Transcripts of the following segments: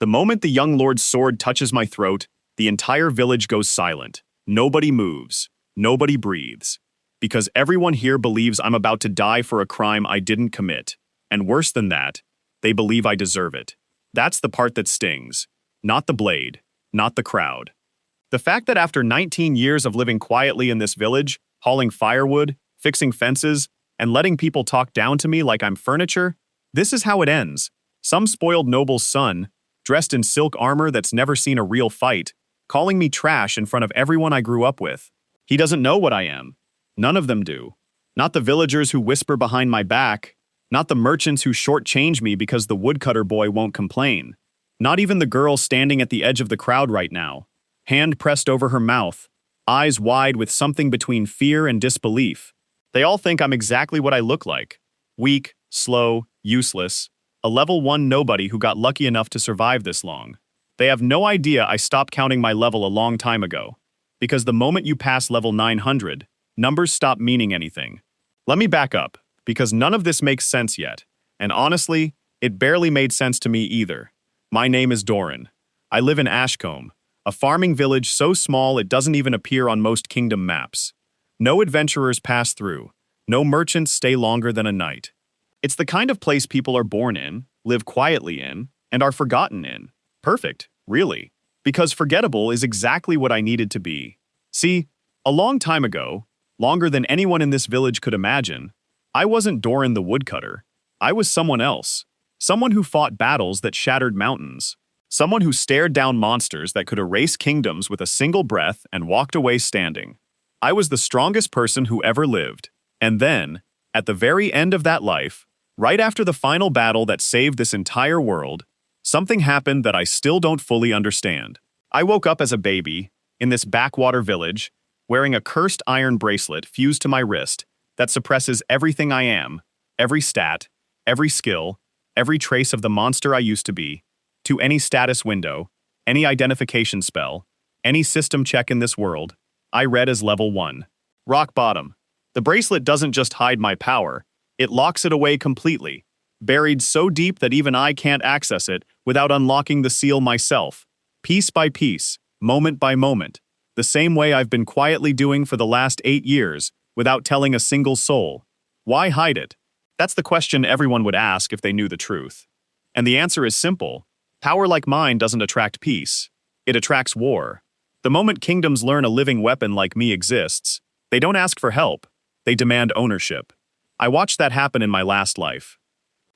The moment the young lord's sword touches my throat, the entire village goes silent. Nobody moves. Nobody breathes. Because everyone here believes I'm about to die for a crime I didn't commit. And worse than that, they believe I deserve it. That's the part that stings. Not the blade. Not the crowd. The fact that after 19 years of living quietly in this village, hauling firewood, fixing fences, and letting people talk down to me like I'm furniture, this is how it ends. Some spoiled noble's son, dressed in silk armor that's never seen a real fight, calling me trash in front of everyone I grew up with. He doesn't know what I am. None of them do. Not the villagers who whisper behind my back. Not the merchants who shortchange me because the woodcutter boy won't complain. Not even the girl standing at the edge of the crowd right now, hand pressed over her mouth, eyes wide with something between fear and disbelief. They all think I'm exactly what I look like. Weak, slow, useless. A level 1 nobody who got lucky enough to survive this long. They have no idea I stopped counting my level a long time ago. Because the moment you pass level 900, numbers stop meaning anything. Let me back up, because none of this makes sense yet. And honestly, it barely made sense to me either. My name is Doran. I live in Ashcombe, a farming village so small it doesn't even appear on most kingdom maps. No adventurers pass through. No merchants stay longer than a night. It's the kind of place people are born in, live quietly in, and are forgotten in. Perfect, really. Because forgettable is exactly what I needed to be. See, a long time ago, longer than anyone in this village could imagine, I wasn't Doran the woodcutter. I was someone else. Someone who fought battles that shattered mountains. Someone who stared down monsters that could erase kingdoms with a single breath and walked away standing. I was the strongest person who ever lived. And then, at the very end of that life, right after the final battle that saved this entire world, something happened that I still don't fully understand. I woke up as a baby, in this backwater village, wearing a cursed iron bracelet fused to my wrist that suppresses everything I am, every stat, every skill, every trace of the monster I used to be, to any status window, any identification spell, any system check in this world, I read as level 1. Rock bottom. The bracelet doesn't just hide my power, it locks it away completely, buried so deep that even I can't access it without unlocking the seal myself, piece by piece, moment by moment, the same way I've been quietly doing for the last 8 years, without telling a single soul. Why hide it? That's the question everyone would ask if they knew the truth. And the answer is simple. Power like mine doesn't attract peace. It attracts war. The moment kingdoms learn a living weapon like me exists, they don't ask for help. They demand ownership. I watched that happen in my last life.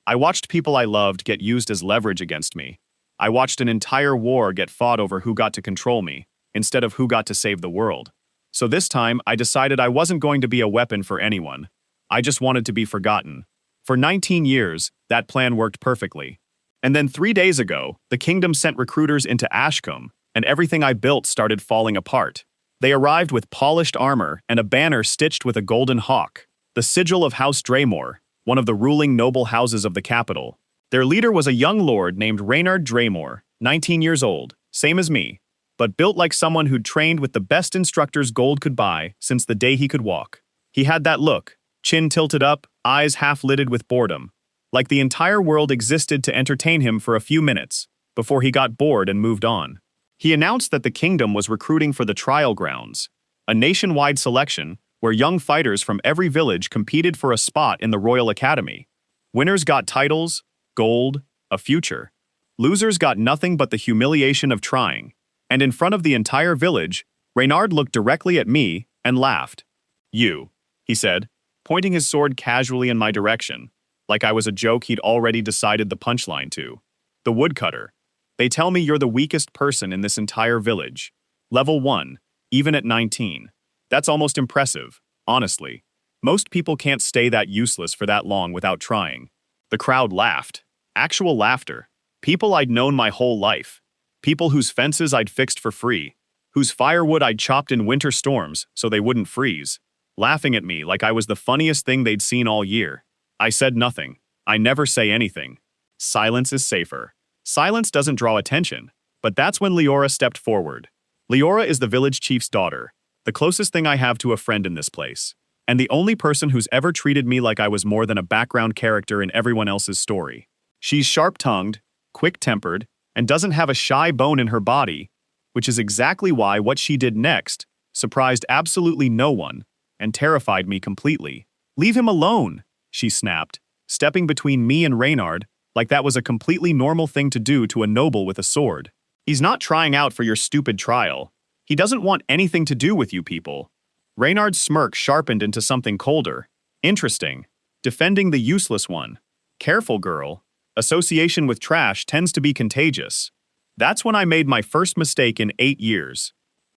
I watched people I loved get used as leverage against me. I watched an entire war get fought over who got to control me, instead of who got to save the world. So this time, I decided I wasn't going to be a weapon for anyone. I just wanted to be forgotten. For 19 years, that plan worked perfectly. And then 3 days ago, the kingdom sent recruiters into Ashcombe, and everything I built started falling apart. They arrived with polished armor and a banner stitched with a golden hawk, the sigil of House Draymore, one of the ruling noble houses of the capital. Their leader was a young lord named Reynard Draymore, 19 years old, same as me, but built like someone who'd trained with the best instructors gold could buy since the day he could walk. He had that look, chin tilted up, eyes half-lidded with boredom, like the entire world existed to entertain him for a few minutes, before he got bored and moved on. He announced that the kingdom was recruiting for the trial grounds, a nationwide selection where young fighters from every village competed for a spot in the Royal Academy. Winners got titles, gold, a future. Losers got nothing but the humiliation of trying. And in front of the entire village, Reynard looked directly at me and laughed. "You," he said, pointing his sword casually in my direction, like I was a joke he'd already decided the punchline to. "The woodcutter. They tell me you're the weakest person in this entire village. Level 1, even at 19. That's almost impressive, honestly. Most people can't stay that useless for that long without trying." The crowd laughed. Actual laughter. People I'd known my whole life. People whose fences I'd fixed for free. Whose firewood I'd chopped in winter storms so they wouldn't freeze. Laughing at me like I was the funniest thing they'd seen all year. I said nothing. I never say anything. Silence is safer. Silence doesn't draw attention. But that's when Leora stepped forward. Leora is the village chief's daughter, the closest thing I have to a friend in this place, and the only person who's ever treated me like I was more than a background character in everyone else's story. She's sharp-tongued, quick-tempered, and doesn't have a shy bone in her body, which is exactly why what she did next surprised absolutely no one and terrified me completely. "Leave him alone," she snapped, stepping between me and Reynard like that was a completely normal thing to do to a noble with a sword. "He's not trying out for your stupid trial. He doesn't want anything to do with you people." Reynard's smirk sharpened into something colder. "Interesting. Defending the useless one. Careful, girl. Association with trash tends to be contagious." That's when I made my first mistake in 8 years.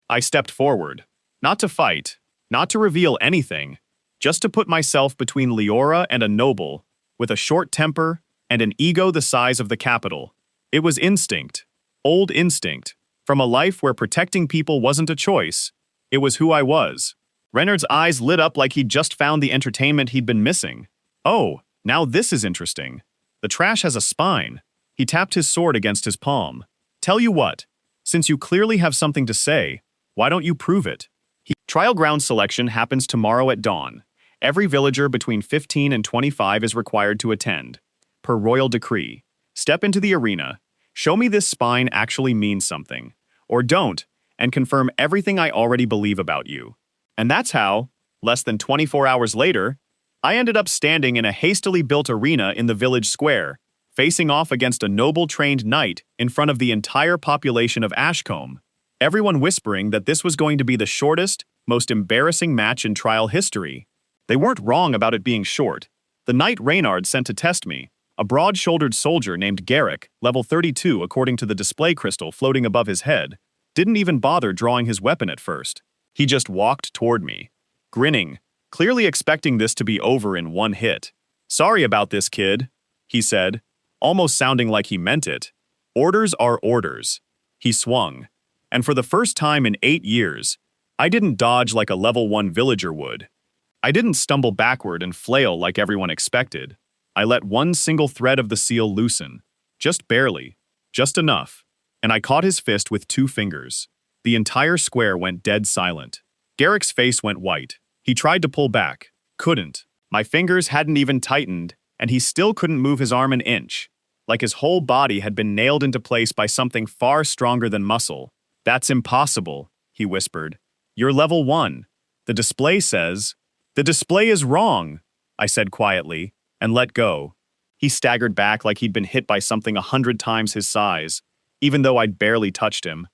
I stepped forward. Not to fight, not to reveal anything, just to put myself between Leora and a noble, with a short temper and an ego the size of the capital. It was instinct. Old instinct. From a life where protecting people wasn't a choice. It was who I was. Reynard's eyes lit up like he'd just found the entertainment he'd been missing. "Oh, now this is interesting. The trash has a spine." He tapped his sword against his palm. "Tell you what, since you clearly have something to say, why don't you prove it?" Trial ground selection happens tomorrow at dawn. Every villager between 15 and 25 is required to attend. Per royal decree. Step into the arena, show me this spine actually means something. Or don't, and confirm everything I already believe about you. And that's how, less than 24 hours later, I ended up standing in a hastily built arena in the village square, facing off against a noble trained knight in front of the entire population of Ashcombe. Everyone whispering that this was going to be the shortest, most embarrassing match in trial history. They weren't wrong about it being short. The knight Reynard sent to test me, a broad-shouldered soldier named Garrick, level 32 according to the display crystal floating above his head, didn't even bother drawing his weapon at first. He just walked toward me, grinning, clearly expecting this to be over in one hit. "Sorry about this, kid," he said, almost sounding like he meant it. "Orders are orders." He swung, and for the first time in 8 years, I didn't dodge like a level 1 villager would. I didn't stumble backward and flail like everyone expected. I let one single thread of the seal loosen, just barely, just enough, and I caught his fist with 2 fingers. The entire square went dead silent. Garrick's face went white. He tried to pull back, couldn't. My fingers hadn't even tightened, and he still couldn't move his arm an inch, like his whole body had been nailed into place by something far stronger than muscle. "That's impossible," he whispered. "You're level 1. The display says—" "The display is wrong," I said quietly, and let go. He staggered back like he'd been hit by something 100 times his size, even though I'd barely touched him.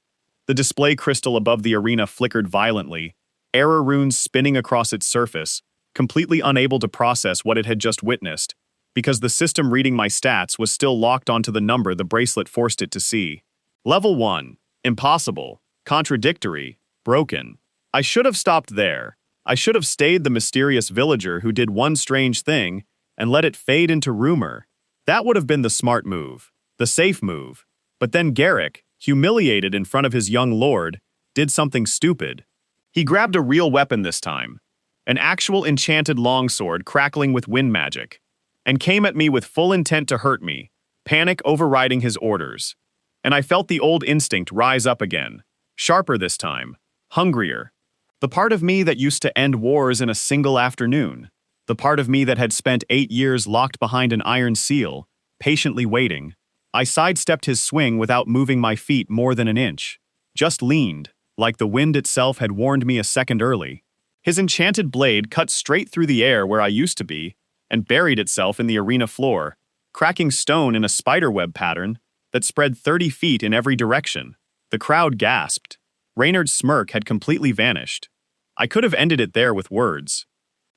The display crystal above the arena flickered violently, error runes spinning across its surface, completely unable to process what it had just witnessed, because the system reading my stats was still locked onto the number the bracelet forced it to see. Level 1. Impossible. Contradictory. Broken. I should have stopped there. I should have stayed the mysterious villager who did one strange thing and let it fade into rumor. That would have been the smart move, the safe move. But then Garrick, humiliated in front of his young lord, did something stupid. He grabbed a real weapon this time, an actual enchanted longsword crackling with wind magic, and came at me with full intent to hurt me, panic overriding his orders. And I felt the old instinct rise up again, sharper this time, hungrier. The part of me that used to end wars in a single afternoon, the part of me that had spent 8 years locked behind an iron seal, patiently waiting. I sidestepped his swing without moving my feet more than an inch, just leaned, like the wind itself had warned me a second early. His enchanted blade cut straight through the air where I used to be, and buried itself in the arena floor, cracking stone in a spiderweb pattern that spread 30 feet in every direction. The crowd gasped. Reynard's smirk had completely vanished. I could have ended it there with words.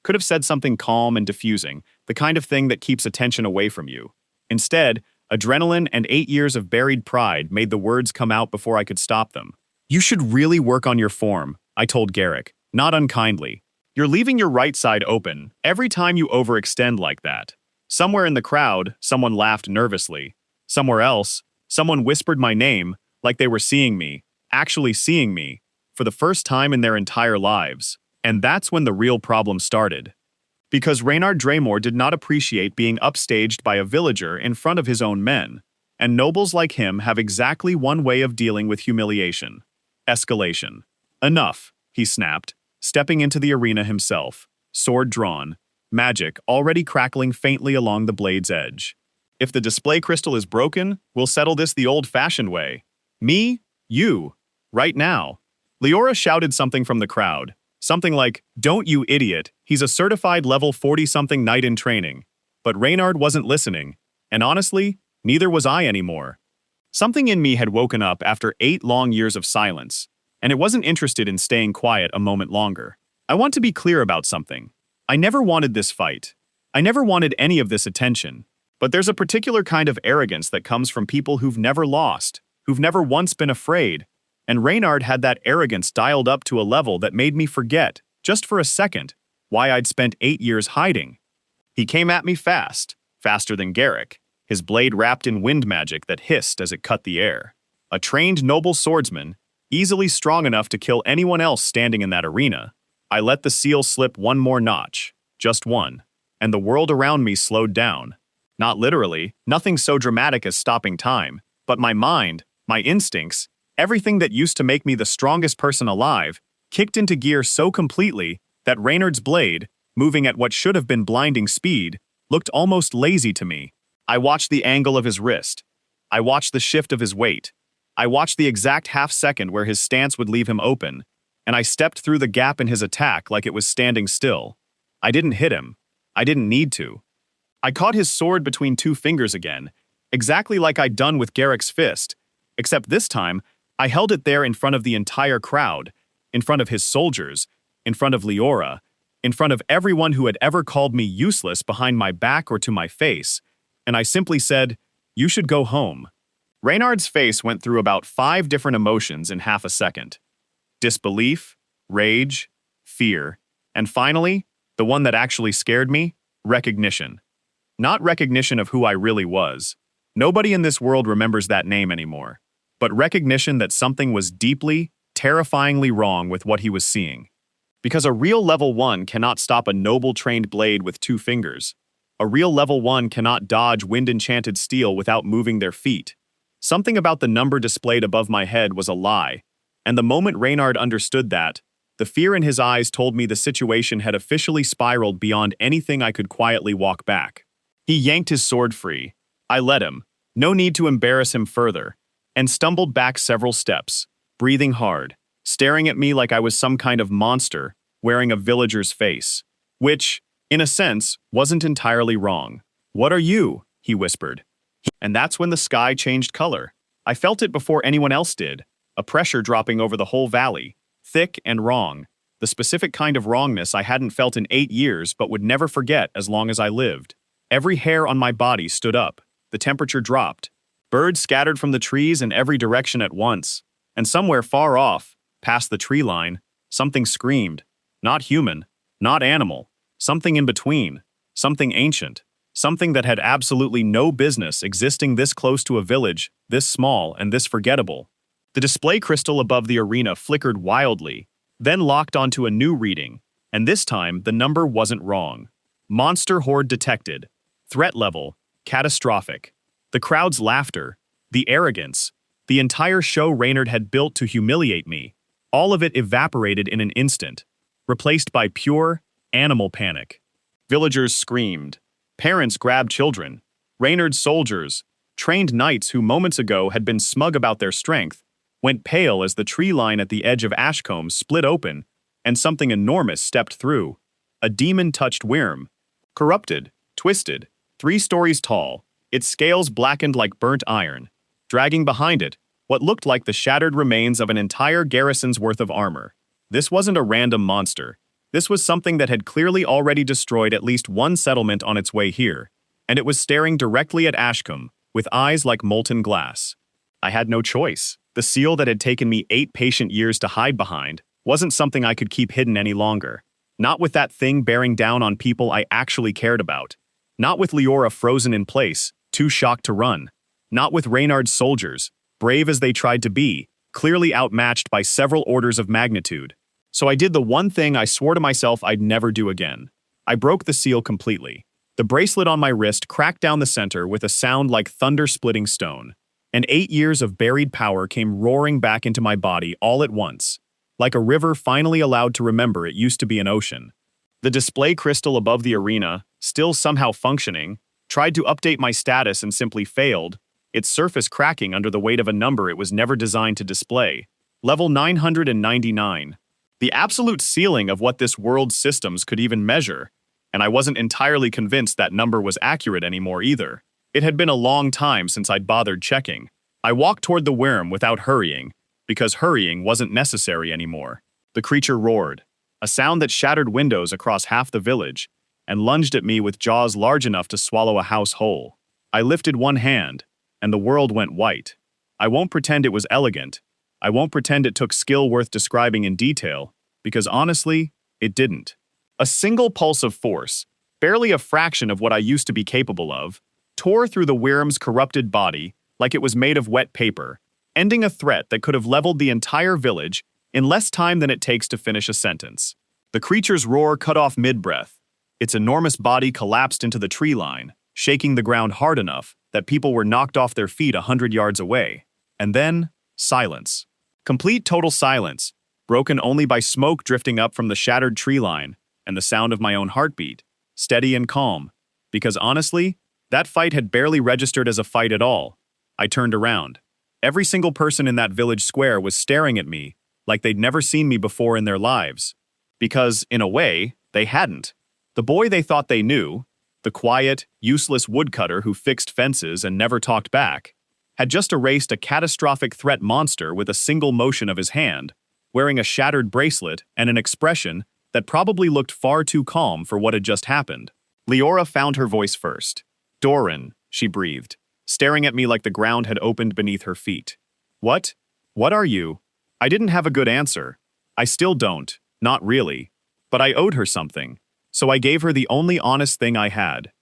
Could have said something calm and diffusing, the kind of thing that keeps attention away from you. Instead, adrenaline and 8 years of buried pride made the words come out before I could stop them. "You should really work on your form," I told Garrick, not unkindly. "You're leaving your right side open every time you overextend like that." Somewhere in the crowd, someone laughed nervously. Somewhere else, someone whispered my name like they were seeing me, actually seeing me, for the first time in their entire lives. And that's when the real problem started. Because Reynard Draymore did not appreciate being upstaged by a villager in front of his own men, and nobles like him have exactly one way of dealing with humiliation. Escalation. "Enough," he snapped, stepping into the arena himself, sword drawn, magic already crackling faintly along the blade's edge. If the display crystal is broken, we'll settle this the old-fashioned way. Me, you, right now. Leora shouted something from the crowd. Something like, "Don't you idiot, he's a certified level 40-something knight in training." But Reynard wasn't listening, and honestly, neither was I anymore. Something in me had woken up after 8 long years of silence, and it wasn't interested in staying quiet a moment longer. I want to be clear about something. I never wanted this fight. I never wanted any of this attention. But there's a particular kind of arrogance that comes from people who've never lost, who've never once been afraid, and Reynard had that arrogance dialed up to a level that made me forget, just for a second, why I'd spent 8 years hiding. He came at me fast, faster than Garrick, his blade wrapped in wind magic that hissed as it cut the air. A trained noble swordsman, easily strong enough to kill anyone else standing in that arena. I let the seal slip one more notch, just one, and the world around me slowed down. Not literally, nothing so dramatic as stopping time, but my mind, my instincts, everything that used to make me the strongest person alive, kicked into gear so completely that Reynard's blade, moving at what should have been blinding speed, looked almost lazy to me. I watched the angle of his wrist. I watched the shift of his weight. I watched the exact half-second where his stance would leave him open, and I stepped through the gap in his attack like it was standing still. I didn't hit him. I didn't need to. I caught his sword between 2 fingers again, exactly like I'd done with Garrick's fist, except this time, I held it there in front of the entire crowd, in front of his soldiers, in front of Leora, in front of everyone who had ever called me useless behind my back or to my face, and I simply said, "You should go home." Reynard's face went through about 5 different emotions in half a second. Disbelief, rage, fear, and finally, the one that actually scared me, recognition. Not recognition of who I really was. Nobody in this world remembers that name anymore. But recognition that something was deeply, terrifyingly wrong with what he was seeing. Because a real level 1 cannot stop a noble trained blade with 2 fingers. A real level 1 cannot dodge wind-enchanted steel without moving their feet. Something about the number displayed above my head was a lie, and the moment Reynard understood that, the fear in his eyes told me the situation had officially spiraled beyond anything I could quietly walk back. He yanked his sword free. I let him, no need to embarrass him further, and stumbled back several steps, breathing hard, staring at me like I was some kind of monster wearing a villager's face, which, in a sense, wasn't entirely wrong. "What are you?" he whispered. And that's when the sky changed color. I felt it before anyone else did, a pressure dropping over the whole valley, thick and wrong, the specific kind of wrongness I hadn't felt in 8 years but would never forget as long as I lived. Every hair on my body stood up, the temperature dropped. Birds scattered from the trees in every direction at once, and somewhere far off, past the tree line, something screamed. Not human, not animal, something in between, something ancient, something that had absolutely no business existing this close to a village, this small and this forgettable. The display crystal above the arena flickered wildly, then locked onto a new reading, and this time the number wasn't wrong. Monster horde detected. Threat level, catastrophic. The crowd's laughter, the arrogance, the entire show Reynard had built to humiliate me, all of it evaporated in an instant, replaced by pure, animal panic. Villagers screamed. Parents grabbed children. Reynard's soldiers, trained knights who moments ago had been smug about their strength, went pale as the tree line at the edge of Ashcombe split open, and something enormous stepped through. A demon-touched worm. Corrupted, twisted, 3 stories tall, its scales blackened like burnt iron, dragging behind it what looked like the shattered remains of an entire garrison's worth of armor. This wasn't a random monster. This was something that had clearly already destroyed at least one settlement on its way here, and it was staring directly at Ashcombe, with eyes like molten glass. I had no choice. The seal that had taken me 8 patient years to hide behind wasn't something I could keep hidden any longer. Not with that thing bearing down on people I actually cared about. Not with Leora frozen in place, too shocked to run. Not with Reynard's soldiers, brave as they tried to be, clearly outmatched by several orders of magnitude. So I did the one thing I swore to myself I'd never do again. I broke the seal completely. The bracelet on my wrist cracked down the center with a sound like thunder-splitting stone. And 8 years of buried power came roaring back into my body all at once, like a river finally allowed to remember it used to be an ocean. The display crystal above the arena, still somehow functioning, Tried to update my status and simply failed, its surface cracking under the weight of a number it was never designed to display. Level 999. The absolute ceiling of what this world's systems could even measure, and I wasn't entirely convinced that number was accurate anymore either. It had been a long time since I'd bothered checking. I walked toward the worm without hurrying, because hurrying wasn't necessary anymore. The creature roared, a sound that shattered windows across half the village, and lunged at me with jaws large enough to swallow a house whole. I lifted one hand, and the world went white. I won't pretend it was elegant. I won't pretend it took skill worth describing in detail, because honestly, it didn't. A single pulse of force, barely a fraction of what I used to be capable of, tore through the worm's corrupted body like it was made of wet paper, ending a threat that could have leveled the entire village in less time than it takes to finish a sentence. The creature's roar cut off mid-breath. Its enormous body collapsed into the tree line, shaking the ground hard enough that people were knocked off their feet 100 yards away. And then, silence. Complete total silence, broken only by smoke drifting up from the shattered tree line and the sound of my own heartbeat, steady and calm. Because honestly, that fight had barely registered as a fight at all. I turned around. Every single person in that village square was staring at me like they'd never seen me before in their lives. Because, in a way, they hadn't. The boy they thought they knew, the quiet, useless woodcutter who fixed fences and never talked back, had just erased a catastrophic threat monster with a single motion of his hand, wearing a shattered bracelet and an expression that probably looked far too calm for what had just happened. Leora found her voice first. "Doran," she breathed, staring at me like the ground had opened beneath her feet. "What? What are you?" I didn't have a good answer. I still don't, not really. But I owed her something, so I gave her the only honest thing I had.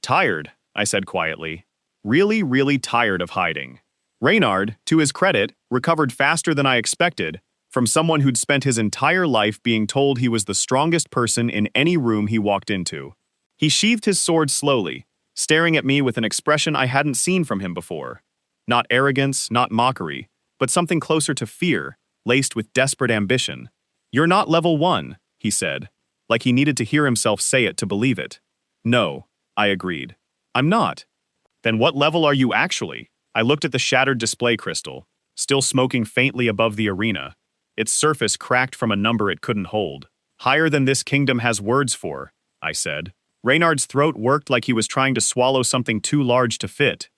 "Tired," I said quietly. Really, really tired of hiding. Reynard, to his credit, recovered faster than I expected from someone who'd spent his entire life being told he was the strongest person in any room he walked into. He sheathed his sword slowly, staring at me with an expression I hadn't seen from him before. Not arrogance, not mockery, but something closer to fear, laced with desperate ambition. "You're not level 1, he said, like he needed to hear himself say it to believe it. "No," I agreed. "I'm not." "Then what level are you actually?" I looked at the shattered display crystal, still smoking faintly above the arena, its surface cracked from a number it couldn't hold. "Higher than this kingdom has words for," I said. Reynard's throat worked like he was trying to swallow something too large to fit.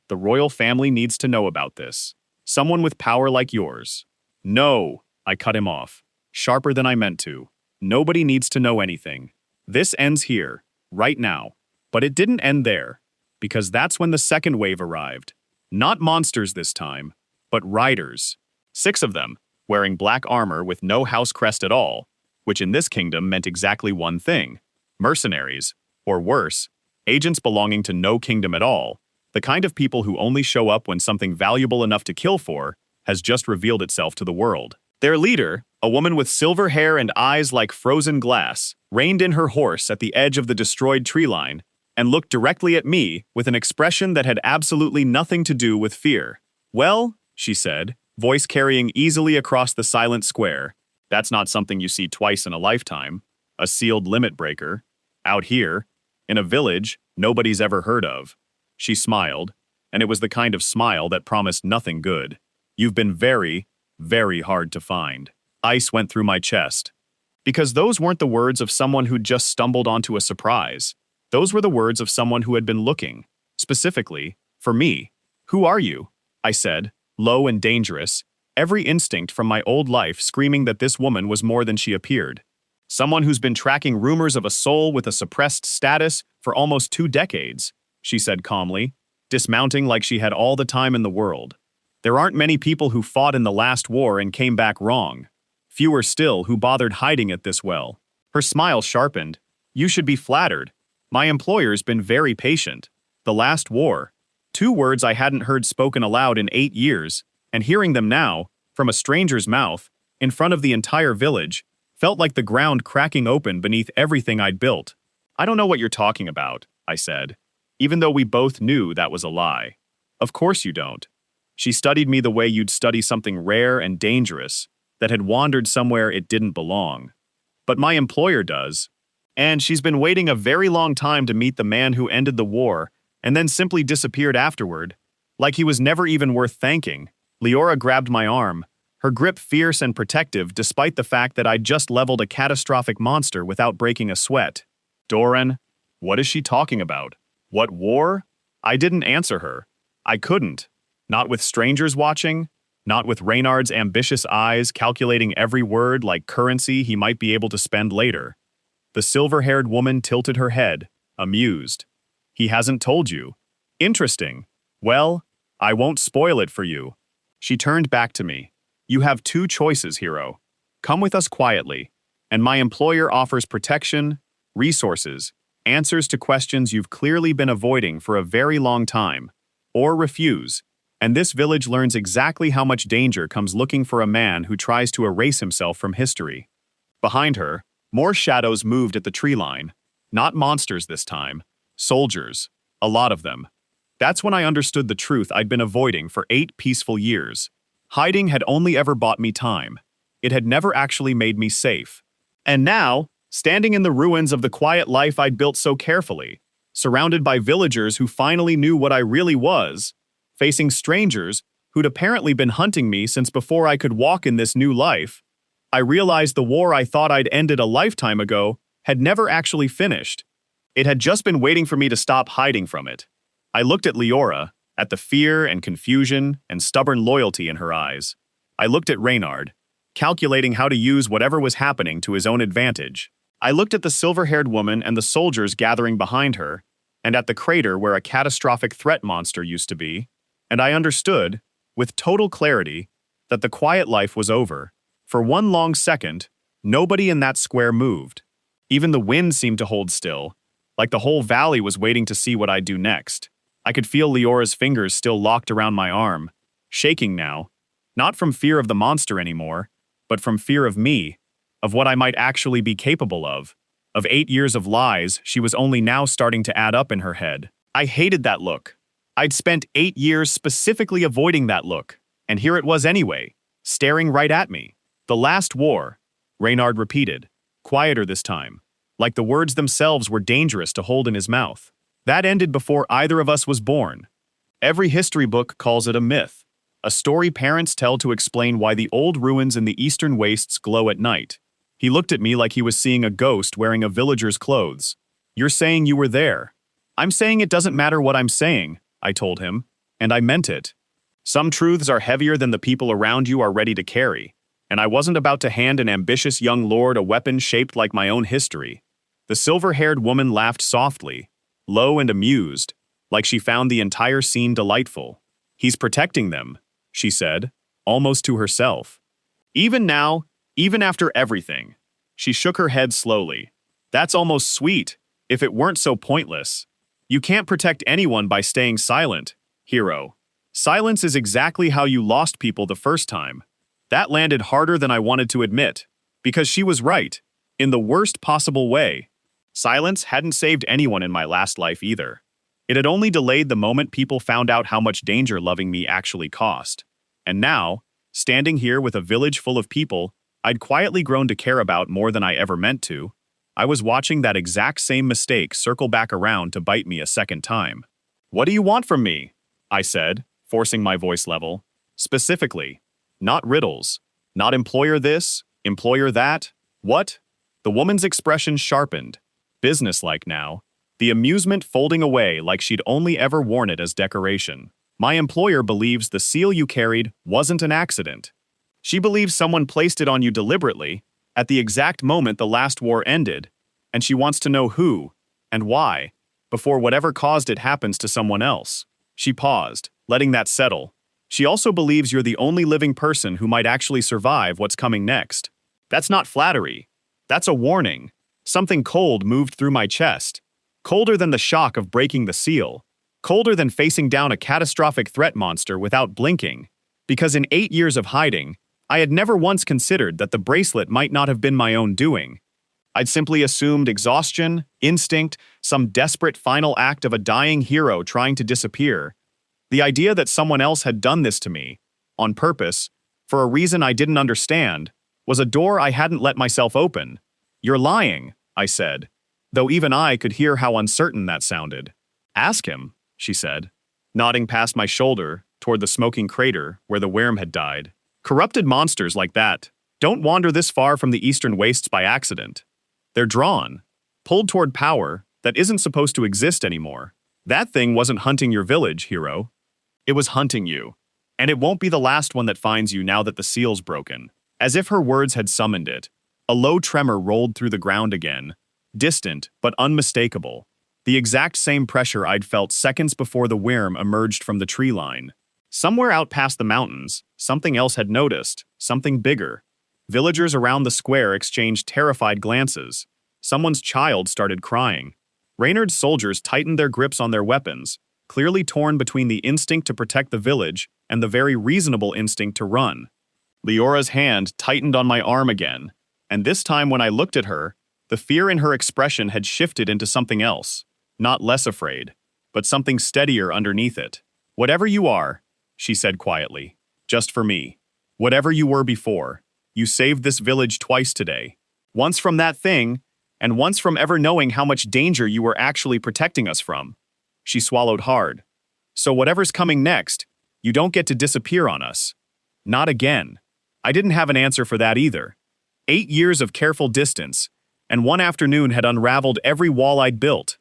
"The royal family needs to know about this. Someone with power like yours." "No," I cut him off, sharper than I meant to. "Nobody needs to know anything. This ends here, right now." But it didn't end there, because that's when the second wave arrived. Not monsters this time, but riders. 6 of them, wearing black armor with no house crest at all, which in this kingdom meant exactly one thing: mercenaries, or worse, agents belonging to no kingdom at all, the kind of people who only show up when something valuable enough to kill for has just revealed itself to the world. Their leader, a woman with silver hair and eyes like frozen glass, reined in her horse at the edge of the destroyed tree line and looked directly at me with an expression that had absolutely nothing to do with fear. "Well," she said, voice carrying easily across the silent square, "that's not something you see twice in a lifetime. A sealed limit breaker. Out here, in a village nobody's ever heard of." She smiled, and it was the kind of smile that promised nothing good. "You've been very, very hard to find." Ice went through my chest. Because those weren't the words of someone who'd just stumbled onto a surprise. Those were the words of someone who had been looking, specifically, for me. "Who are you?" I said, low and dangerous, every instinct from my old life screaming that this woman was more than she appeared. "Someone who's been tracking rumors of a soul with a suppressed status for almost 2 decades, she said calmly, dismounting like she had all the time in the world. "There aren't many people who fought in the last war and came back wrong. Fewer still who bothered hiding it this well." Her smile sharpened. "You should be flattered. My employer's been very patient. The last war." 2 words I hadn't heard spoken aloud in 8 years, and hearing them now, from a stranger's mouth, in front of the entire village, felt like the ground cracking open beneath everything I'd built. "I don't know what you're talking about," I said, even though we both knew that was a lie. "Of course you don't. She studied me the way you'd study something rare and dangerous that had wandered somewhere it didn't belong. But my employer does. And she's been waiting a very long time to meet the man who ended the war, and then simply disappeared afterward, like he was never even worth thanking. Leora grabbed my arm, her grip fierce and protective despite the fact that I'd just leveled a catastrophic monster without breaking a sweat. Doran, what is she talking about? What war? I didn't answer her. I couldn't. Not with strangers watching, not with Reynard's ambitious eyes calculating every word like currency he might be able to spend later. The silver-haired woman tilted her head, amused. He hasn't told you. Interesting. Well, I won't spoil it for you. She turned back to me. You have two choices, hero. Come with us quietly, and my employer offers protection, resources, answers to questions you've clearly been avoiding for a very long time, or refuse, and this village learns exactly how much danger comes looking for a man who tries to erase himself from history. Behind her, more shadows moved at the tree line. Not monsters this time. Soldiers. A lot of them. That's when I understood the truth I'd been avoiding for 8 peaceful years. Hiding had only ever bought me time. It had never actually made me safe. And now, standing in the ruins of the quiet life I'd built so carefully, surrounded by villagers who finally knew what I really was, facing strangers who'd apparently been hunting me since before I could walk in this new life, I realized the war I thought I'd ended a lifetime ago had never actually finished. It had just been waiting for me to stop hiding from it. I looked at Leora, at the fear and confusion and stubborn loyalty in her eyes. I looked at Reynard, calculating how to use whatever was happening to his own advantage. I looked at the silver-haired woman and the soldiers gathering behind her, and at the crater where a catastrophic threat monster used to be, and I understood, with total clarity, that the quiet life was over. For one long second, nobody in that square moved. Even the wind seemed to hold still, like the whole valley was waiting to see what I'd do next. I could feel Leora's fingers still locked around my arm, shaking now, not from fear of the monster anymore, but from fear of me, of what I might actually be capable of 8 years of lies she was only now starting to add up in her head. I hated that look. I'd spent 8 years specifically avoiding that look, and here it was anyway, staring right at me. The last war, Reynard repeated, quieter this time, like the words themselves were dangerous to hold in his mouth. That ended before either of us was born. Every history book calls it a myth, a story parents tell to explain why the old ruins in the eastern wastes glow at night. He looked at me like he was seeing a ghost wearing a villager's clothes. You're saying you were there. I'm saying it doesn't matter what I'm saying, I told him, and I meant it. Some truths are heavier than the people around you are ready to carry, and I wasn't about to hand an ambitious young lord a weapon shaped like my own history. The silver-haired woman laughed softly, low and amused, like she found the entire scene delightful. He's protecting them, she said, almost to herself. Even now, even after everything. She shook her head slowly. That's almost sweet, if it weren't so pointless. You can't protect anyone by staying silent, hero. Silence is exactly how you lost people the first time. That landed harder than I wanted to admit, because she was right, in the worst possible way. Silence hadn't saved anyone in my last life either. It had only delayed the moment people found out how much danger loving me actually cost. And now, standing here with a village full of people I'd quietly grown to care about more than I ever meant to, I was watching that exact same mistake circle back around to bite me a second time. What do you want from me? I said, forcing my voice level. Specifically. Not riddles. Not employer this, employer that. What? The woman's expression sharpened. Businesslike now. The amusement folding away like she'd only ever worn it as decoration. My employer believes the seal you carried wasn't an accident. She believes someone placed it on you deliberately, at the exact moment the last war ended, and she wants to know who, and why, before whatever caused it happens to someone else. She paused, letting that settle. She also believes you're the only living person who might actually survive what's coming next. That's not flattery. That's a warning. Something cold moved through my chest. Colder than the shock of breaking the seal. Colder than facing down a catastrophic threat monster without blinking. Because in 8 years of hiding, I had never once considered that the bracelet might not have been my own doing. I'd simply assumed exhaustion, instinct, some desperate final act of a dying hero trying to disappear. The idea that someone else had done this to me, on purpose, for a reason I didn't understand, was a door I hadn't let myself open. You're lying, I said. though even I could hear how uncertain that sounded. Ask him, she said, nodding past my shoulder toward the smoking crater where the worm had died. Corrupted monsters like that don't wander this far from the eastern wastes by accident. They're drawn, pulled toward power that isn't supposed to exist anymore. That thing wasn't hunting your village, hero. It was hunting you. And it won't be the last one that finds you now that the seal's broken. As if her words had summoned it, a low tremor rolled through the ground again, distant but unmistakable. The exact same pressure I'd felt seconds before the worm emerged from the tree line. Somewhere out past the mountains, something else had noticed, something bigger. Villagers around the square exchanged terrified glances. Someone's child started crying. Reynard's soldiers tightened their grips on their weapons, clearly torn between the instinct to protect the village and the very reasonable instinct to run. Leora's hand tightened on my arm again, and this time when I looked at her, the fear in her expression had shifted into something else. Not less afraid, but something steadier underneath it. Whatever you are, she said quietly, just for me. Whatever you were before, you saved this village twice today. Once from that thing, and once from ever knowing how much danger you were actually protecting us from. She swallowed hard. So whatever's coming next, you don't get to disappear on us. Not again. I didn't have an answer for that either. 8 years of careful distance, and one afternoon had unraveled every wall I'd built.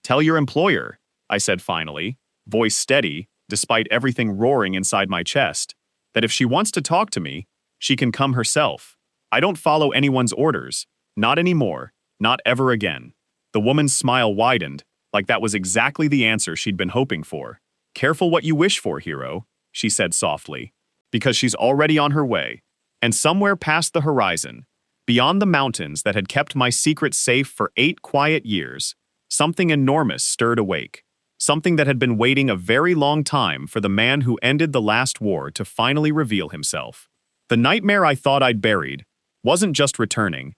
Tell your employer, I said finally, voice steady, despite everything roaring inside my chest, that if she wants to talk to me, she can come herself. I don't follow anyone's orders. Not anymore. Not ever again. The woman's smile widened, like that was exactly the answer she'd been hoping for. Careful what you wish for, hero, she said softly, because she's already on her way. And somewhere past the horizon, beyond the mountains that had kept my secret safe for 8 quiet years, something enormous stirred awake. Something that had been waiting a very long time for the man who ended the last war to finally reveal himself. The nightmare I thought I'd buried wasn't just returning.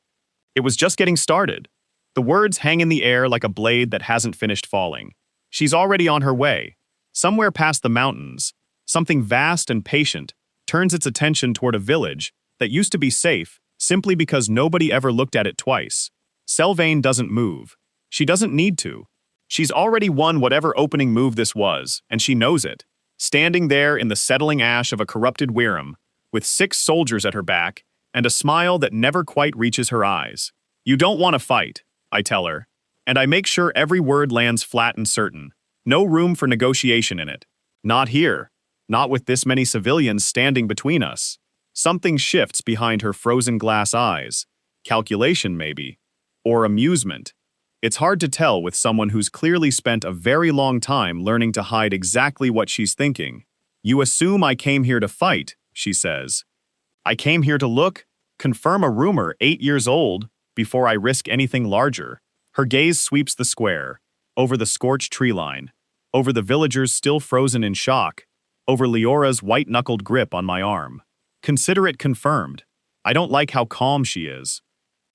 It was just getting started. The words hang in the air like a blade that hasn't finished falling. She's already on her way. Somewhere past the mountains, something vast and patient turns its attention toward a village that used to be safe simply because nobody ever looked at it twice. Sylvain doesn't move. She doesn't need to. She's already won whatever opening move this was, and she knows it. Standing there in the settling ash of a corrupted Wyrm, with 6 soldiers at her back, and a smile that never quite reaches her eyes. You don't want to fight, I tell her, and I make sure every word lands flat and certain. No room for negotiation in it. Not here. Not with this many civilians standing between us. Something shifts behind her frozen glass eyes. Calculation, maybe. Or amusement. It's hard to tell with someone who's clearly spent a very long time learning to hide exactly what she's thinking. You assume I came here to fight, she says. I came here to look, confirm a rumor 8 years old, before I risk anything larger. Her gaze sweeps the square, over the scorched tree line, over the villagers still frozen in shock, over Leora's white-knuckled grip on my arm. Consider it confirmed. I don't like how calm she is.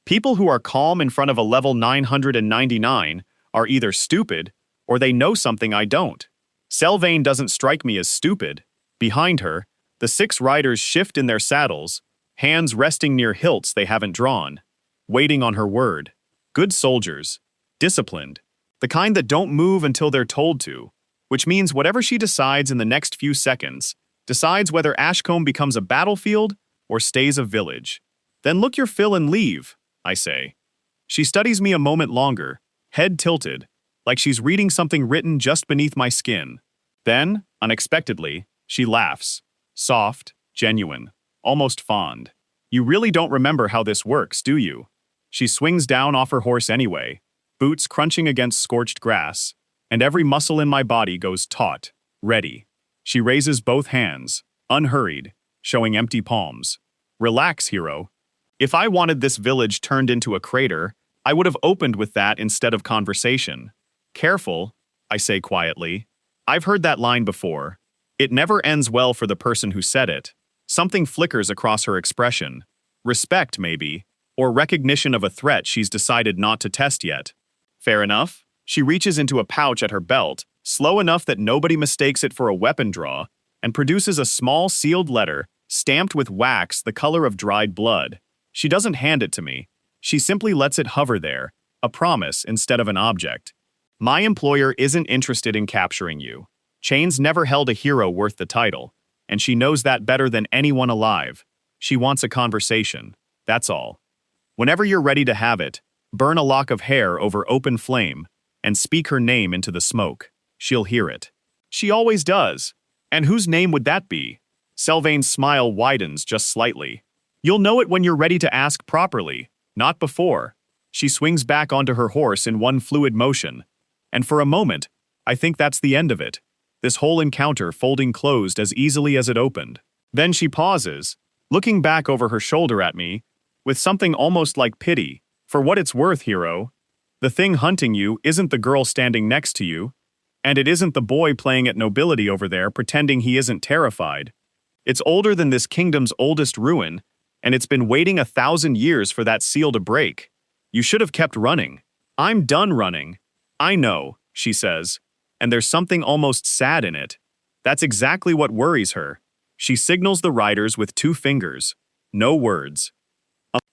People who are calm in front of a level 999 are either stupid, or they know something I don't. Sylvain doesn't strike me as stupid. Behind her, the 6 riders shift in their saddles, hands resting near hilts they haven't drawn, waiting on her word. Good soldiers. Disciplined. The kind that don't move until they're told to, which means whatever she decides in the next few seconds, decides whether Ashcombe becomes a battlefield or stays a village. Then look your fill and leave, I say. She studies me a moment longer, head tilted, like she's reading something written just beneath my skin. Then, unexpectedly, she laughs. Soft, genuine, almost fond. You really don't remember how this works, do you? She swings down off her horse anyway, boots crunching against scorched grass, and every muscle in my body goes taut, ready. She raises both hands, unhurried, showing empty palms. Relax, hero. If I wanted this village turned into a crater, I would have opened with that instead of conversation. Careful, I say quietly. I've heard that line before. It never ends well for the person who said it. Something flickers across her expression. Respect, maybe, or recognition of a threat she's decided not to test yet. Fair enough. She reaches into a pouch at her belt, slow enough that nobody mistakes it for a weapon draw, and produces a small sealed letter, stamped with wax the color of dried blood. She doesn't hand it to me. She simply lets it hover there, a promise instead of an object. My employer isn't interested in capturing you. Chains never held a hero worth the title, and she knows that better than anyone alive. She wants a conversation. That's all. Whenever you're ready to have it, burn a lock of hair over open flame and speak her name into the smoke. She'll hear it. She always does. And whose name would that be? Selvain's smile widens just slightly. You'll know it when you're ready to ask properly, not before. She swings back onto her horse in one fluid motion. And for a moment, I think that's the end of it. This whole encounter folding closed as easily as it opened. Then she pauses, looking back over her shoulder at me, with something almost like pity. For what it's worth, hero, the thing hunting you isn't the girl standing next to you, and it isn't the boy playing at nobility over there pretending he isn't terrified. It's older than this kingdom's oldest ruin, and it's been waiting 1,000 years for that seal to break. You should have kept running. I'm done running. I know, she says, and there's something almost sad in it. That's exactly what worries her. She signals the riders with 2 fingers. No words.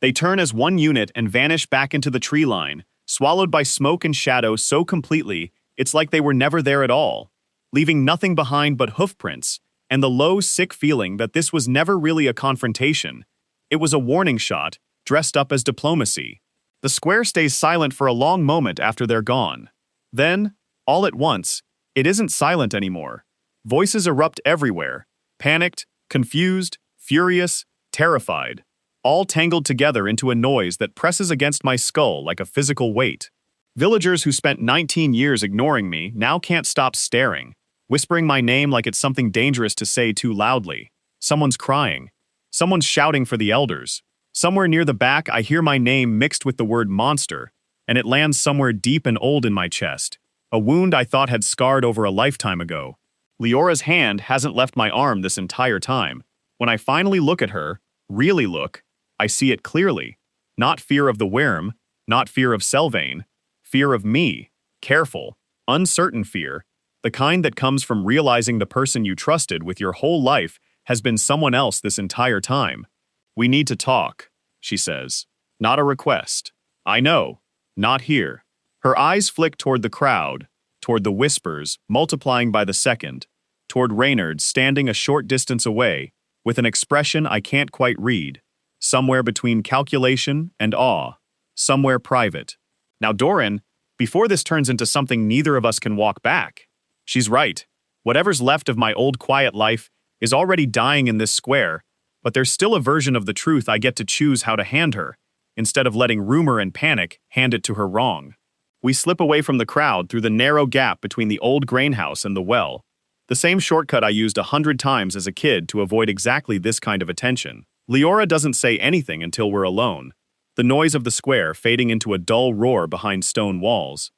They turn as one unit and vanish back into the tree line, swallowed by smoke and shadow so completely, it's like they were never there at all, leaving nothing behind but hoofprints, and the low, sick feeling that this was never really a confrontation. It was a warning shot, dressed up as diplomacy. The square stays silent for a long moment after they're gone. Then, all at once, it isn't silent anymore. Voices erupt everywhere, panicked, confused, furious, terrified, all tangled together into a noise that presses against my skull like a physical weight. Villagers who spent 19 years ignoring me now can't stop staring, whispering my name like it's something dangerous to say too loudly. Someone's crying. Someone's shouting for the elders. Somewhere near the back, I hear my name mixed with the word monster, and it lands somewhere deep and old in my chest, a wound I thought had scarred over a lifetime ago. Leora's hand hasn't left my arm this entire time. When I finally look at her, really look, I see it clearly. Not fear of the worm, not fear of Selvain, fear of me, careful, uncertain fear, the kind that comes from realizing the person you trusted with your whole life has been someone else this entire time. We need to talk, she says. Not a request. I know. Not here. Her eyes flick toward the crowd, toward the whispers, multiplying by the second, toward Reynard standing a short distance away, with an expression I can't quite read, somewhere between calculation and awe, somewhere private. Now Doran, before this turns into something neither of us can walk back. She's right. Whatever's left of my old quiet life is already dying in this square, but there's still a version of the truth I get to choose how to hand her, instead of letting rumor and panic hand it to her wrong. We slip away from the crowd through the narrow gap between the old grain house and the well, the same shortcut I used 100 times as a kid to avoid exactly this kind of attention. Leora doesn't say anything until we're alone, the noise of the square fading into a dull roar behind stone walls.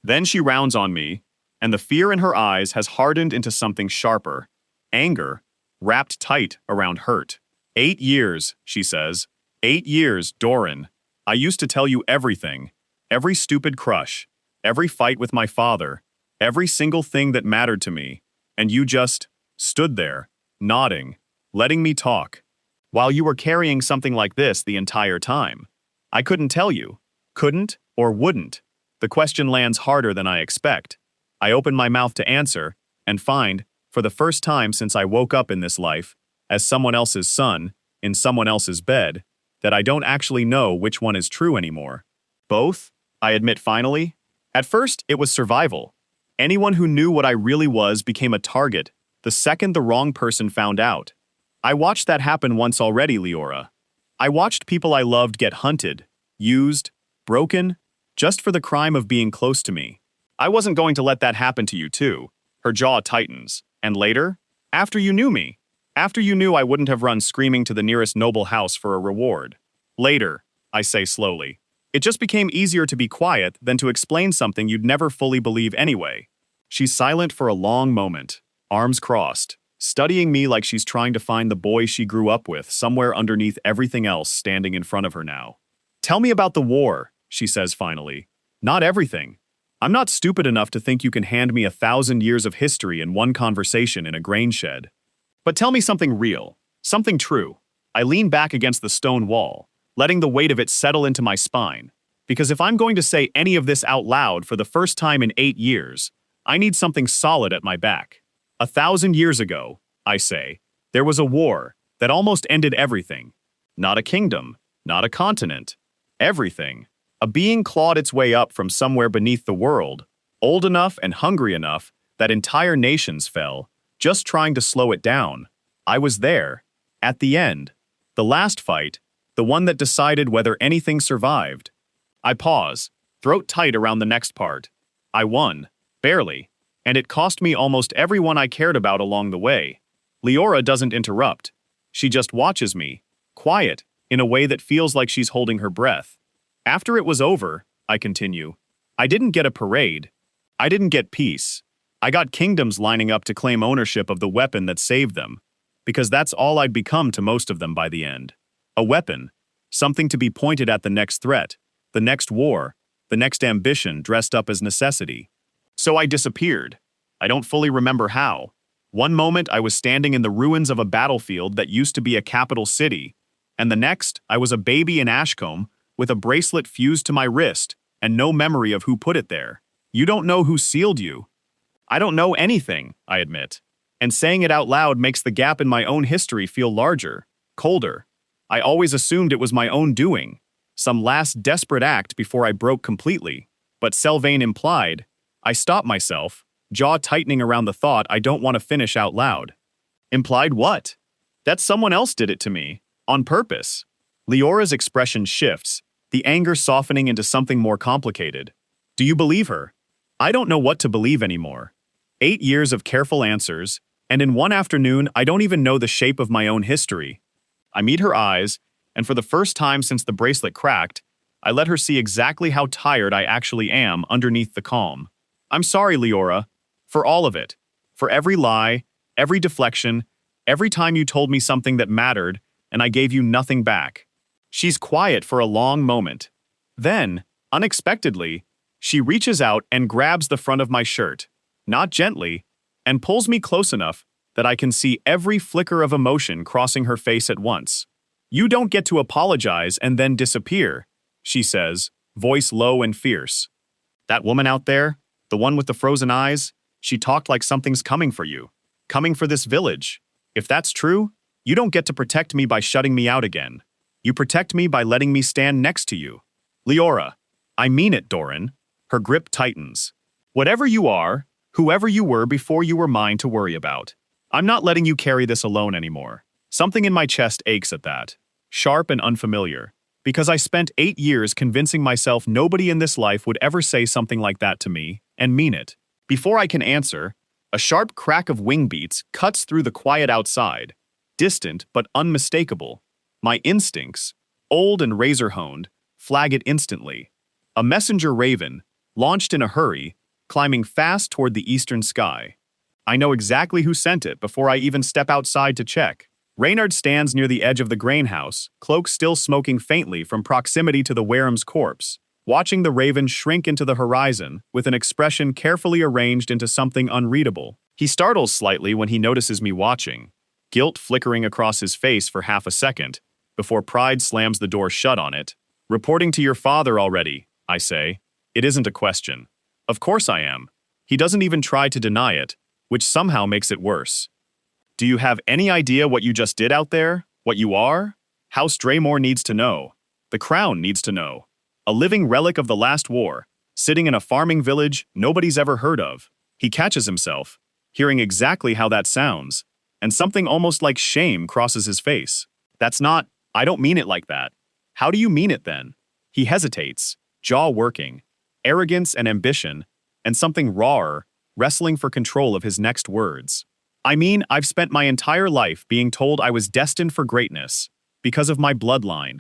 Then she rounds on me, and the fear in her eyes has hardened into something sharper, anger, wrapped tight around hurt. 8 years, she says. 8 years, Doran. I used to tell you everything, every stupid crush, every fight with my father, every single thing that mattered to me, and you just stood there, nodding, letting me talk, while you were carrying something like this the entire time. I couldn't tell you. Couldn't or wouldn't. The question lands harder than I expect. I open my mouth to answer, and find, for the first time since I woke up in this life, as someone else's son, in someone else's bed, that I don't actually know which one is true anymore. Both, I admit finally. At first, it was survival. Anyone who knew what I really was became a target, the second the wrong person found out. I watched that happen once already, Leora. I watched people I loved get hunted, used, broken, just for the crime of being close to me. I wasn't going to let that happen to you too. Her jaw tightens. And later? After you knew me. After you knew I wouldn't have run screaming to the nearest noble house for a reward. Later, I say slowly. It just became easier to be quiet than to explain something you'd never fully believe anyway. She's silent for a long moment, arms crossed, studying me like she's trying to find the boy she grew up with somewhere underneath everything else standing in front of her now. Tell me about the war, she says finally. Not everything. I'm not stupid enough to think you can hand me 1,000 years of history in one conversation in a grain shed. But tell me something real, something true. I lean back against the stone wall, letting the weight of it settle into my spine. Because if I'm going to say any of this out loud for the first time in 8 years, I need something solid at my back. 1,000 years ago, I say, there was a war that almost ended everything. Not a kingdom, not a continent. Everything. A being clawed its way up from somewhere beneath the world, old enough and hungry enough that entire nations fell, just trying to slow it down. I was there. At the end. The last fight, the one that decided whether anything survived. I pause, throat tight around the next part. I won. Barely. And it cost me almost everyone I cared about along the way. Leora doesn't interrupt. She just watches me, quiet, in a way that feels like she's holding her breath. After it was over, I continue, I didn't get a parade. I didn't get peace. I got kingdoms lining up to claim ownership of the weapon that saved them, because that's all I'd become to most of them by the end. A weapon, something to be pointed at the next threat, the next war, the next ambition dressed up as necessity. So I disappeared. I don't fully remember how. One moment I was standing in the ruins of a battlefield that used to be a capital city, and the next I was a baby in Ashcombe with a bracelet fused to my wrist and no memory of who put it there. You don't know who sealed you. I don't know anything, I admit. And saying it out loud makes the gap in my own history feel larger, colder. I always assumed it was my own doing, some last desperate act before I broke completely. But Sylvain implied, I stopped myself, jaw tightening around the thought I don't want to finish out loud. Implied what? That someone else did it to me, on purpose. Leora's expression shifts, the anger softening into something more complicated. Do you believe her? I don't know what to believe anymore. 8 years of careful answers, and in one afternoon I don't even know the shape of my own history. I meet her eyes, and for the first time since the bracelet cracked, I let her see exactly how tired I actually am underneath the calm. I'm sorry, Leora, for all of it. For every lie, every deflection, every time you told me something that mattered, and I gave you nothing back. She's quiet for a long moment. Then, unexpectedly, she reaches out and grabs the front of my shirt, not gently, and pulls me close enough that I can see every flicker of emotion crossing her face at once. You don't get to apologize and then disappear, she says, voice low and fierce. That woman out there, the one with the frozen eyes, she talked like something's coming for you, coming for this village. If that's true, you don't get to protect me by shutting me out again. You protect me by letting me stand next to you. Leora, I mean it, Doran. Her grip tightens. Whatever you are, whoever you were before you were mine to worry about, I'm not letting you carry this alone anymore. Something in my chest aches at that, sharp and unfamiliar, because I spent 8 years convincing myself nobody in this life would ever say something like that to me, and mean it. Before I can answer, a sharp crack of wing beats cuts through the quiet outside, distant but unmistakable. My instincts, old and razor-honed, flag it instantly. A messenger raven, launched in a hurry, climbing fast toward the eastern sky. I know exactly who sent it before I even step outside to check. Reynard stands near the edge of the grain house, cloak still smoking faintly from proximity to the Wareham's corpse, watching the raven shrink into the horizon with an expression carefully arranged into something unreadable. He startles slightly when he notices me watching, guilt flickering across his face for half a second, before pride slams the door shut on it. Reporting to your father already, I say. It isn't a question. Of course I am. He doesn't even try to deny it, which somehow makes it worse. Do you have any idea what you just did out there? What you are? House Draymore needs to know. The Crown needs to know. A living relic of the last war, sitting in a farming village nobody's ever heard of. He catches himself, hearing exactly how that sounds, and something almost like shame crosses his face. That's not, I don't mean it like that. How do you mean it then? He hesitates, jaw working, arrogance and ambition, and something rawer, wrestling for control of his next words. I mean, I've spent my entire life being told I was destined for greatness, because of my bloodline.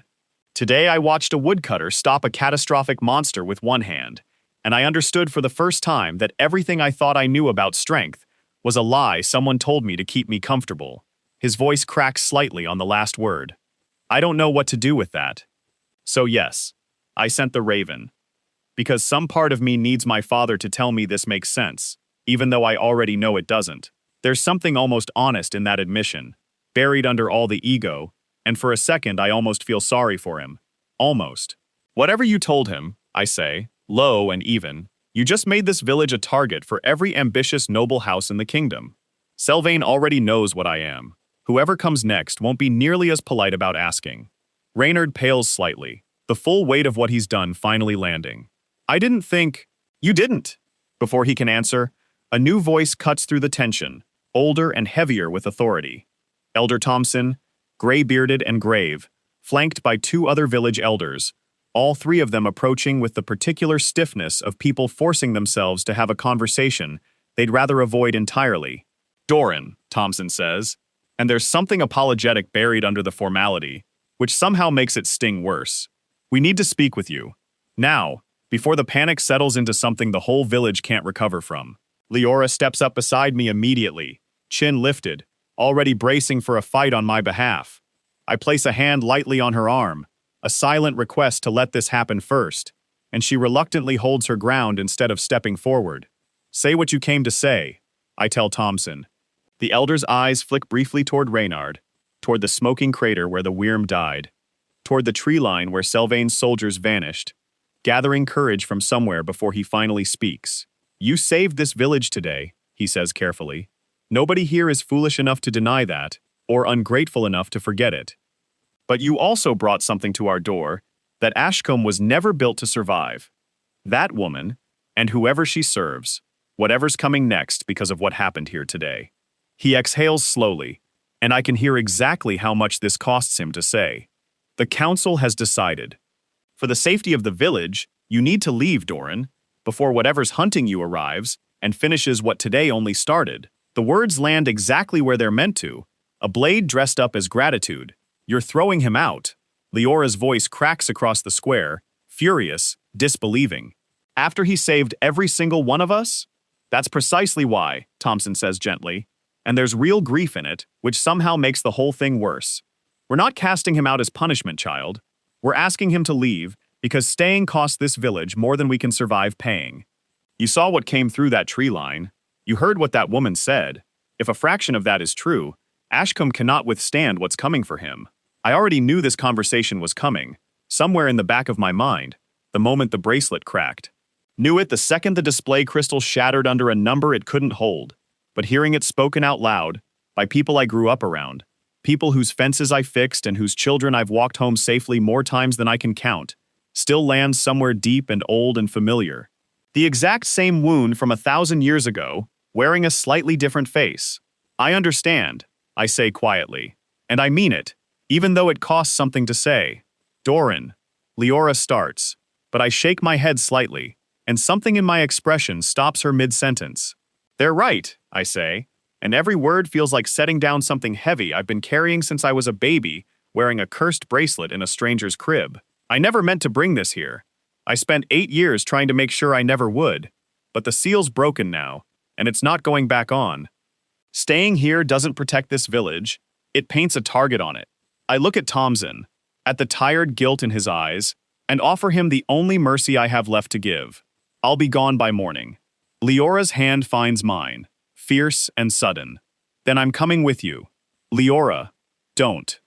Today I watched a woodcutter stop a catastrophic monster with one hand, and I understood for the first time that everything I thought I knew about strength was a lie someone told me to keep me comfortable. His voice cracks slightly on the last word. I don't know what to do with that. So yes, I sent the raven. Because some part of me needs my father to tell me this makes sense, even though I already know it doesn't. There's something almost honest in that admission, buried under all the ego, and for a second I almost feel sorry for him. Almost. Whatever you told him, I say, low and even, you just made this village a target for every ambitious noble house in the kingdom. Sylvain already knows what I am. Whoever comes next won't be nearly as polite about asking. Reynard pales slightly, the full weight of what he's done finally landing. I didn't think... You didn't! Before he can answer, a new voice cuts through the tension, older and heavier with authority. Elder Thompson, gray-bearded and grave, flanked by two other village elders, all three of them approaching with the particular stiffness of people forcing themselves to have a conversation they'd rather avoid entirely. Doran, Thompson says, and there's something apologetic buried under the formality, which somehow makes it sting worse. We need to speak with you. Now, before the panic settles into something the whole village can't recover from. Leora steps up beside me immediately, chin lifted, already bracing for a fight on my behalf. I place a hand lightly on her arm, a silent request to let this happen first, and she reluctantly holds her ground instead of stepping forward. Say what you came to say, I tell Thompson. The elder's eyes flick briefly toward Reynard, toward the smoking crater where the Wyrm died, toward the tree line where Sylvain's soldiers vanished, gathering courage from somewhere before he finally speaks. You saved this village today, he says carefully. Nobody here is foolish enough to deny that, or ungrateful enough to forget it. But you also brought something to our door that Ashcombe was never built to survive. That woman, and whoever she serves, whatever's coming next because of what happened here today. He exhales slowly, and I can hear exactly how much this costs him to say. The council has decided. For the safety of the village, you need to leave, Doran, before whatever's hunting you arrives and finishes what today only started. The words land exactly where they're meant to, a blade dressed up as gratitude. You're throwing him out. Leora's voice cracks across the square, furious, disbelieving. After he saved every single one of us? That's precisely why, Thompson says gently, and there's real grief in it, which somehow makes the whole thing worse. We're not casting him out as punishment, child. We're asking him to leave because staying costs this village more than we can survive paying. You saw what came through that tree line. You heard what that woman said. If a fraction of that is true, Ashcombe cannot withstand what's coming for him. I already knew this conversation was coming, somewhere in the back of my mind, the moment the bracelet cracked. Knew it the second the display crystal shattered under a number it couldn't hold, but hearing it spoken out loud, by people I grew up around, people whose fences I fixed and whose children I've walked home safely more times than I can count, still lands somewhere deep and old and familiar. The exact same wound from 1,000 years ago, wearing a slightly different face. I understand, I say quietly, and I mean it, even though it costs something to say. Doran, Leora starts, but I shake my head slightly, and something in my expression stops her mid-sentence. They're right, I say, and every word feels like setting down something heavy I've been carrying since I was a baby, wearing a cursed bracelet in a stranger's crib. I never meant to bring this here. I spent 8 years trying to make sure I never would, but the seal's broken now, and it's not going back on. Staying here doesn't protect this village, it paints a target on it. I look at Thompson, at the tired guilt in his eyes, and offer him the only mercy I have left to give. I'll be gone by morning. Leora's hand finds mine, fierce and sudden. Then I'm coming with you. Leora, don't.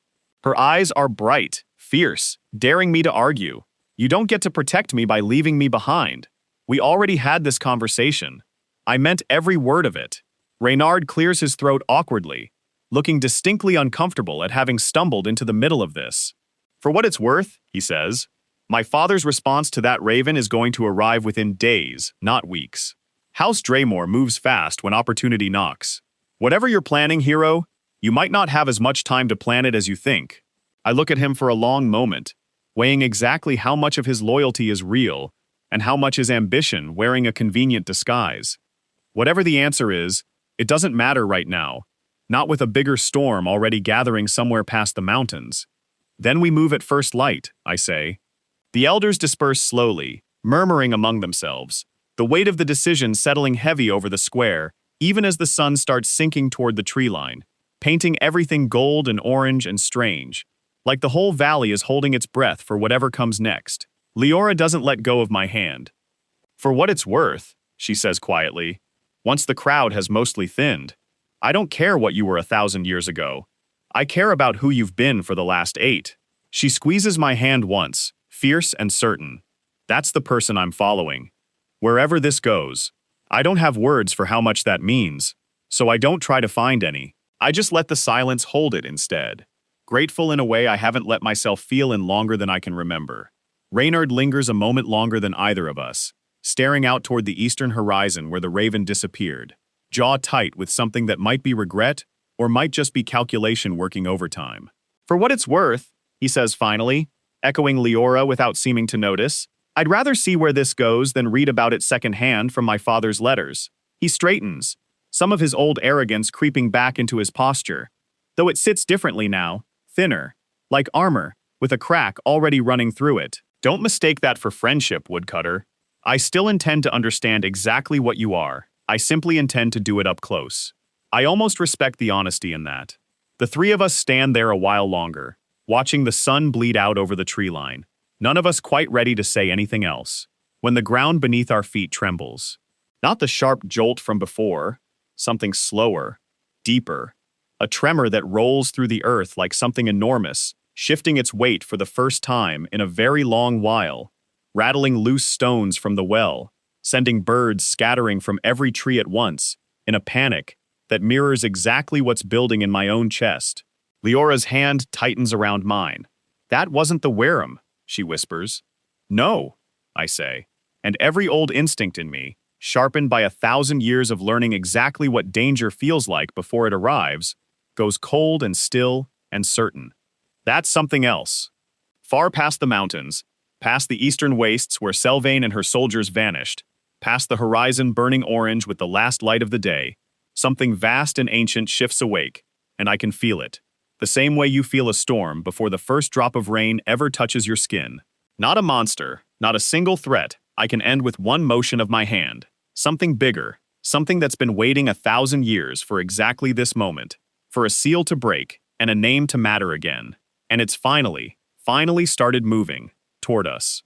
Her eyes are bright, fierce, daring me to argue. You don't get to protect me by leaving me behind. We already had this conversation. I meant every word of it. Reynard clears his throat awkwardly, looking distinctly uncomfortable at having stumbled into the middle of this. For what it's worth, he says, my father's response to that raven is going to arrive within days, not weeks. House Draymore moves fast when opportunity knocks. Whatever you're planning, hero, you might not have as much time to plan it as you think. I look at him for a long moment, weighing exactly how much of his loyalty is real and how much is ambition wearing a convenient disguise. Whatever the answer is, it doesn't matter right now. Not with a bigger storm already gathering somewhere past the mountains. Then we move at first light, I say. The elders disperse slowly, murmuring among themselves, the weight of the decision settling heavy over the square, even as the sun starts sinking toward the tree line, painting everything gold and orange and strange, like the whole valley is holding its breath for whatever comes next. Leora doesn't let go of my hand. For what it's worth, she says quietly, once the crowd has mostly thinned, I don't care what you were 1,000 years ago. I care about who you've been for the last 8. She squeezes my hand once, Fierce and certain. That's the person I'm following. Wherever this goes, I don't have words for how much that means, so I don't try to find any. I just let the silence hold it instead. Grateful in a way I haven't let myself feel in longer than I can remember. Reynard lingers a moment longer than either of us, staring out toward the eastern horizon where the raven disappeared, jaw tight with something that might be regret or might just be calculation working overtime. For what it's worth, he says finally, echoing Leora without seeming to notice, I'd rather see where this goes than read about it secondhand from my father's letters. He straightens, some of his old arrogance creeping back into his posture, though it sits differently now, thinner, like armor, with a crack already running through it. Don't mistake that for friendship, Woodcutter. I still intend to understand exactly what you are. I simply intend to do it up close. I almost respect the honesty in that. The three of us stand there a while longer, watching the sun bleed out over the tree line, none of us quite ready to say anything else, when the ground beneath our feet trembles. Not the sharp jolt from before, something slower, deeper, a tremor that rolls through the earth like something enormous, shifting its weight for the first time in a very long while, rattling loose stones from the well, sending birds scattering from every tree at once, in a panic that mirrors exactly what's building in my own chest. Leora's hand tightens around mine. That wasn't the Wareham, she whispers. No, I say, and every old instinct in me, sharpened by 1,000 years of learning exactly what danger feels like before it arrives, goes cold and still and certain. That's something else. Far past the mountains, past the eastern wastes where Selvain and her soldiers vanished, past the horizon burning orange with the last light of the day, something vast and ancient shifts awake, and I can feel it. The same way you feel a storm before the first drop of rain ever touches your skin. Not a monster, not a single threat, I can end with one motion of my hand. Something bigger, something that's been waiting 1,000 years for exactly this moment, for a seal to break and a name to matter again. And it's finally started moving toward us.